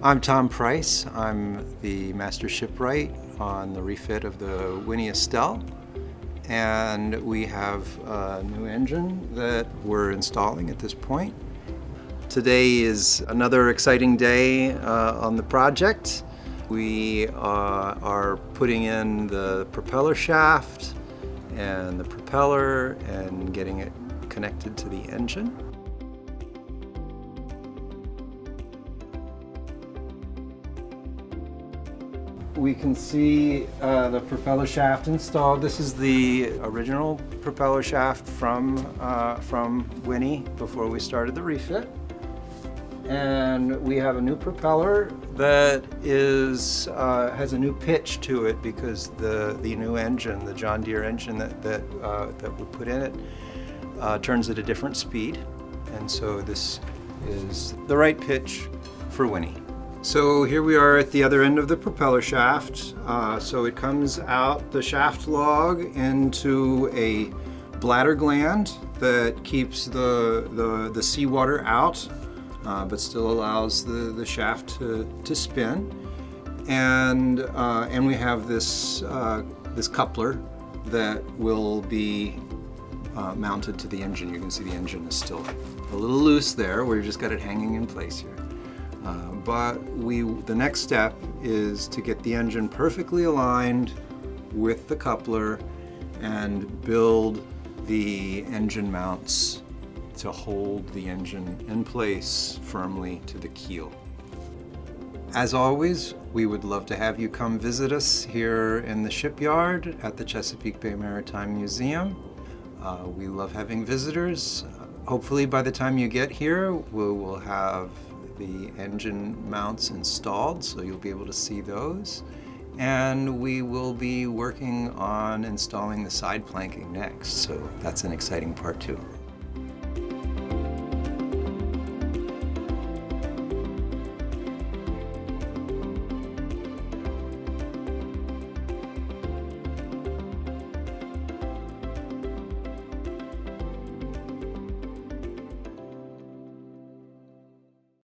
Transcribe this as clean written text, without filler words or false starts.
I'm Thom Price. I'm the master shipwright on the refit of the Winnie Estelle. And we have a new engine that we're installing at this point. Today is another exciting day on the project. We are putting in the propeller shaft and the propeller and getting it connected to the engine. We can see the propeller shaft installed. This is the original propeller shaft from Winnie before we started the refit. And we have a new propeller that has a new pitch to it because the new engine, the John Deere engine that we put in it, turns at a different speed. And so this is the right pitch for Winnie. So here we are at the other end of the propeller shaft. So it comes out the shaft log into a bladder gland that keeps the seawater out, but still allows the shaft to spin. And we have this coupler that will be mounted to the engine. You can see the engine is still a little loose there. We've just got it hanging in place here. But the next step is to get the engine perfectly aligned with the coupler and build the engine mounts to hold the engine in place firmly to the keel. As always, we would love to have you come visit us here in the shipyard at the Chesapeake Bay Maritime Museum. We love having visitors. Hopefully by the time you get here, we will have the engine mounts installed, so you'll be able to see those. And we will be working on installing the side planking next, so that's an exciting part too.